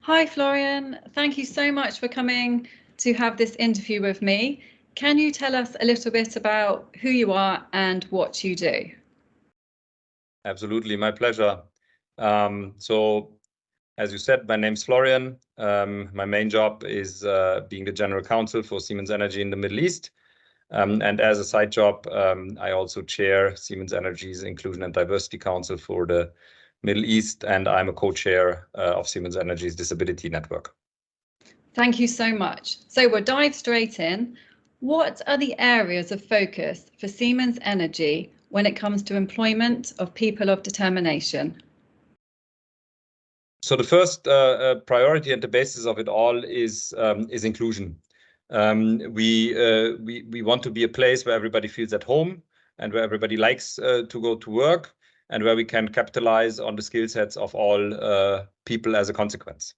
Hi, Florian. Thank you so much for coming to have this interview with me. Can you tell us a little bit about who you are and what you do? Absolutely, my pleasure. So, as you said, my name's Florian. My main job is being the general counsel for Siemens Energy in the Middle East. And as a side job, I also chair Siemens Energy's Inclusion and Diversity Council for the Middle East, and I'm a co-chair of Siemens Energy's Disability Network. Thank you so much. So we'll dive straight in. What are the areas of focus for Siemens Energy when it comes to employment of people of determination? So the first priority and the basis of it all is inclusion. We want to be a place where everybody feels at home and where everybody likes to go to work and where we can capitalize on the skill sets of all people as a consequence.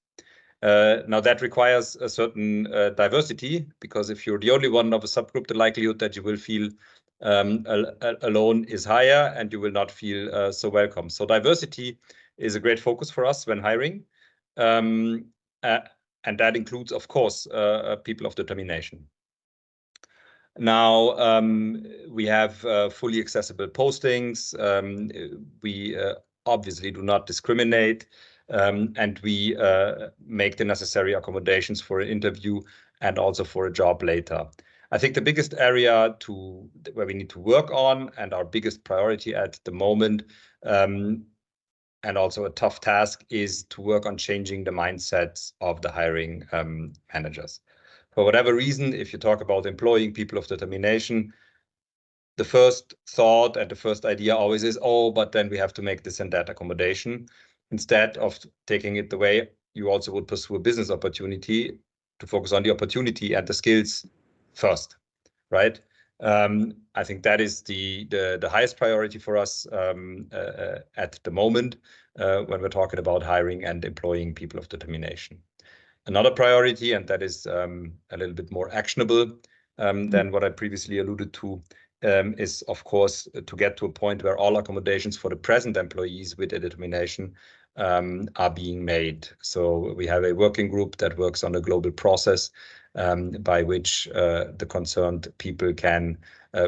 Now that requires a certain diversity, because if you're the only one of a subgroup, the likelihood that you will feel alone is higher and you will not feel so welcome. So diversity is a great focus for us when hiring. And that includes, of course, people of determination. Now, we have fully accessible postings. We obviously do not discriminate. And we make the necessary accommodations for an interview and also for a job later. I think the biggest area where we need to work on, and our biggest priority at the moment, and also a tough task, is to work on changing the mindsets of the hiring managers. For whatever reason, if you talk about employing people of determination, the first thought and the first idea always is, oh, but then we have to make this and that accommodation. Instead of taking it the way you also would pursue a business opportunity, to focus on the opportunity and the skills first, right? I think that is the highest priority for us at the moment when we're talking about hiring and employing people of determination. Another priority, and that is a little bit more actionable than what I previously alluded to, is, of course, to get to a point where all accommodations for the present employees with a determination are being made. So we have a working group that works on a global process by which the concerned people can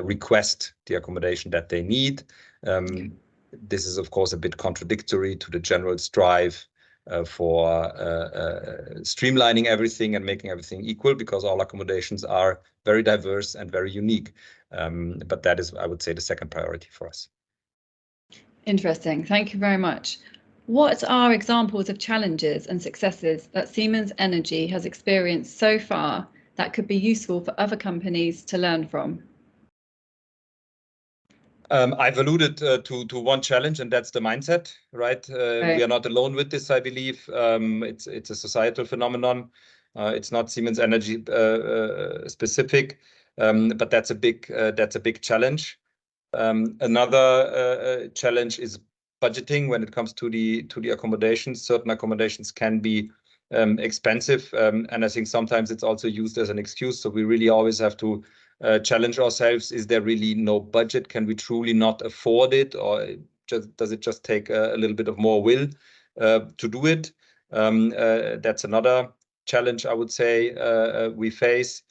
request the accommodation that they need. This is, of course, a bit contradictory to the general strive for streamlining everything and making everything equal, because all accommodations are very diverse and very unique. But that is, I would say, the second priority for us. Interesting. Thank you very much. What are examples of challenges and successes that Siemens Energy has experienced so far that could be useful for other companies to learn from? I've alluded to one challenge, and that's the mindset, right? We are not alone with this, I believe. It's a societal phenomenon. It's not Siemens Energy specific, but that's a big challenge. Another challenge is budgeting when it comes to the accommodations. Certain accommodations can be expensive, and I think sometimes it's also used as an excuse. So we really always have to challenge ourselves. Is there really no budget? Can we truly not afford it, or does it just take a little bit of more will to do it? That's another challenge I would say we face.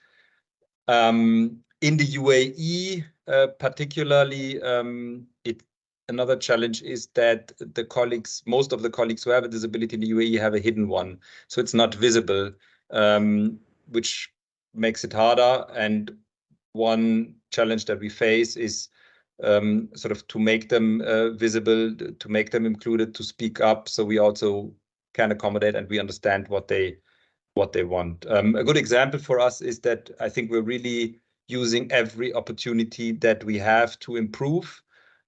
In the UAE, particularly, another challenge is that most of the colleagues who have a disability in the UAE have a hidden one, so it's not visible, which makes it harder. And one challenge that we face is sort of to make them visible, to make them included, to speak up, so we also can accommodate and we understand what they want. A good example for us is that I think we're really using every opportunity that we have to improve.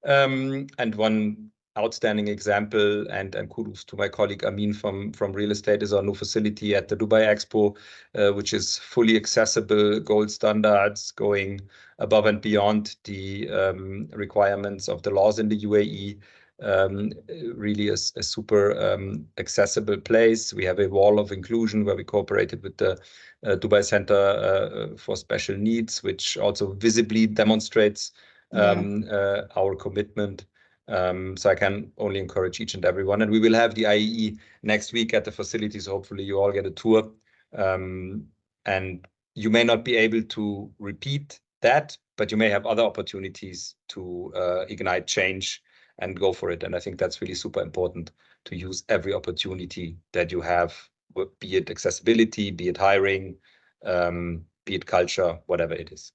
And one outstanding example, and kudos to my colleague Amin from real estate, is our new facility at the Dubai Expo, which is fully accessible, gold standards, going above and beyond the requirements of the laws in the UAE. Really a super accessible place. We have a wall of inclusion where we cooperated with the Dubai Center for Special Needs, which also visibly demonstrates our commitment. So I can only encourage each and everyone. And we will have the IEE next week at the facility, so hopefully you all get a tour. And you may not be able to repeat that, but you may have other opportunities to ignite change and go for it. And I think that's really super important, to use every opportunity that you have, be it accessibility, be it hiring, be it culture, whatever it is.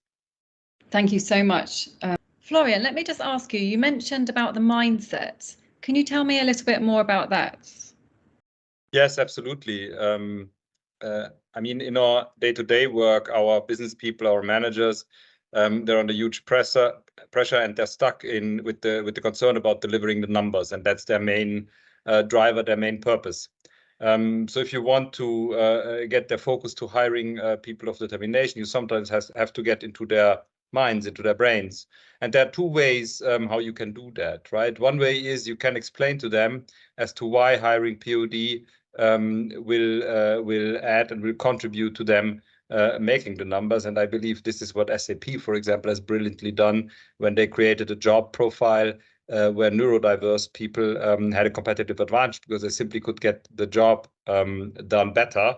Thank you so much. Florian, let me just ask you, you mentioned about the mindset. Can you tell me a little bit more about that? Yes, absolutely. I mean, in our day-to-day work, our business people, our managers, they're under huge pressure, and they're stuck in with the concern about delivering the numbers, and that's their main driver, their main purpose. So if you want to get their focus to hiring people of determination, you sometimes have to get into their minds, into their brains. And there are two ways how you can do that, right? One way is you can explain to them as to why hiring POD will add and will contribute to them making the numbers. And I believe this is what SAP, for example, has brilliantly done when they created a job profile where neurodiverse people had a competitive advantage because they simply could get the job done better,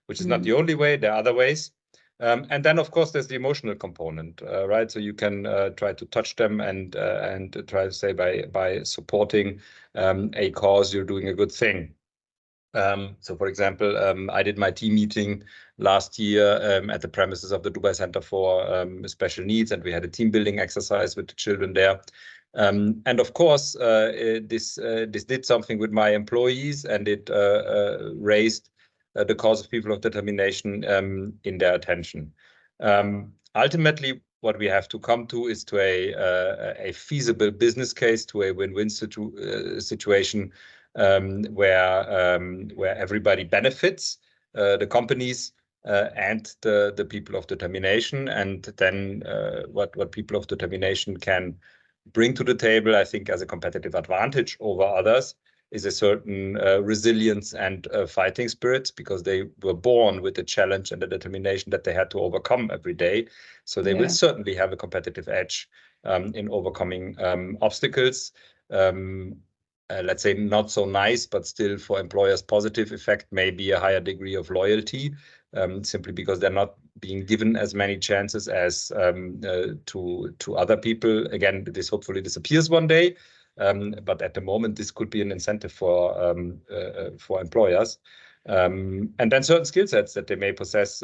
which is not the only way. There are other ways. And then, of course, there's the emotional component, right? So you can try to touch them and try to say by supporting a cause, you're doing a good thing. So, for example, I did my team meeting last year at the premises of the Dubai Center for Special Needs, and we had a team building exercise with the children there. And of course, this did something with my employees, and it raised the cause of people of determination in their attention. Ultimately, what we have to come to is to a feasible business case, to a win-win situation where everybody benefits, the companies and the people of determination. And then what people of determination can bring to the table, I think, as a competitive advantage over others, is a certain resilience and fighting spirits, because they were born with the challenge and the determination that they had to overcome every day. So they will certainly have a competitive edge in overcoming obstacles. Let's say not so nice, but still for employers positive effect, maybe a higher degree of loyalty, simply because they're not being given as many chances as to other people. Again, this hopefully disappears one day, but at the moment this could be an incentive for employers. And then certain skill sets that they may possess,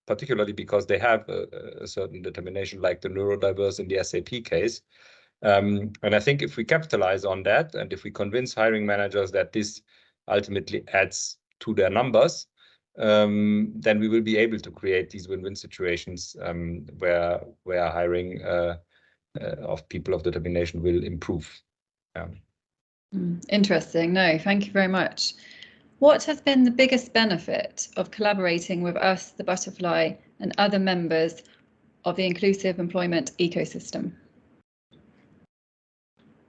particularly because they have a certain determination, like the neurodiverse in the SAP case. And I think if we capitalize on that, and if we convince hiring managers that this ultimately adds to their numbers, then we will be able to create these win-win situations where hiring of people of determination will improve. Interesting. No, thank you very much. What has been the biggest benefit of collaborating with us, the Butterfly, and other members of the inclusive employment ecosystem?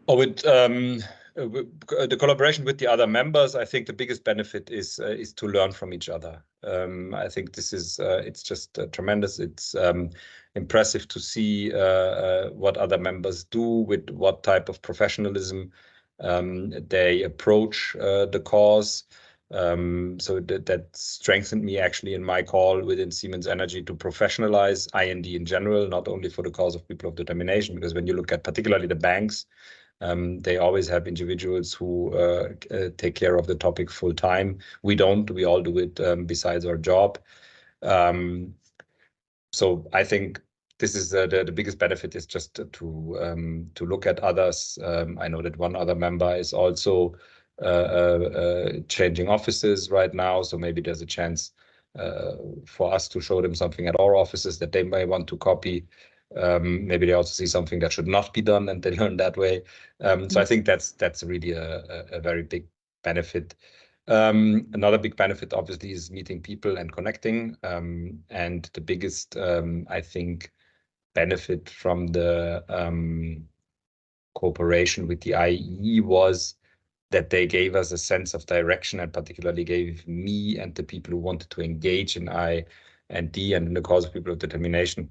With the collaboration with the other members, I think the biggest benefit is to learn from each other. I think this is it's just tremendous. It's impressive to see what other members do, with what type of professionalism they approach the cause. So that strengthened me actually in my call within Siemens Energy to professionalize I&D in general, not only for the cause of people of determination, because when you look at particularly the banks, they always have individuals who take care of the topic full time. We don't. We all do it besides our job. So I think this is the biggest benefit, is just to look at others. I know that one other member is also changing offices right now, so maybe there's a chance for us to show them something at our offices that they may want to copy. Maybe they also see something that should not be done, and they learn that way. So I think that's really a very big benefit. Another big benefit, obviously, is meeting people and connecting. And the biggest, I think, benefit from the cooperation with the IEE was that they gave us a sense of direction, and particularly gave me and the people who wanted to engage in and D, and in the course of People of Determination,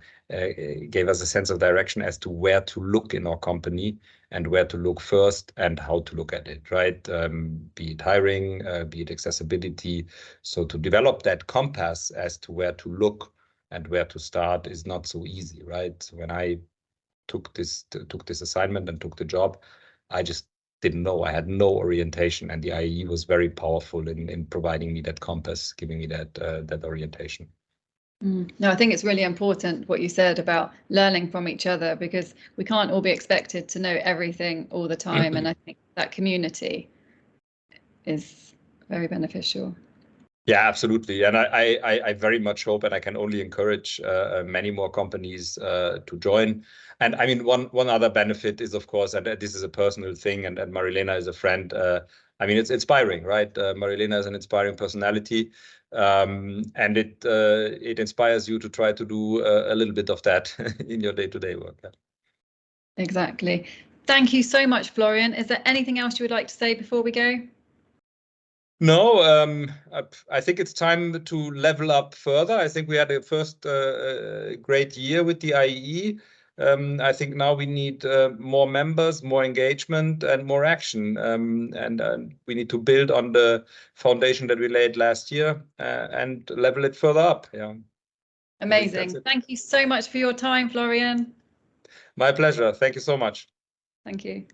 gave us a sense of direction as to where to look in our company and where to look first and how to look at it, right? Be it hiring, be it accessibility. So to develop that compass as to where to look and where to start is not so easy, right? So when I took this assignment and took the job, I just didn't know. I had no orientation, and the IAE was very powerful in providing me that compass, giving me that orientation. No, I think it's really important what you said about learning from each other, because we can't all be expected to know everything all the time. And I think that community is very beneficial. Yeah, absolutely. And I very much hope, and I can only encourage many more companies to join. And I mean, one other benefit is, of course, and this is a personal thing, and Marilena is a friend. I mean, it's inspiring, right? Marilena is an inspiring personality, and it inspires you to try to do a little bit of that in your day-to-day work. Yeah. Exactly. Thank you so much, Florian. Is there anything else you would like to say before we go? No, I think it's time to level up further. I think we had a first great year with the IAE. I think now we need more members, more engagement, and more action. And we need to build on the foundation that we laid last year and level it further up. Yeah. Amazing. Thank you so much for your time, Florian. My pleasure. Thank you so much. Thank you.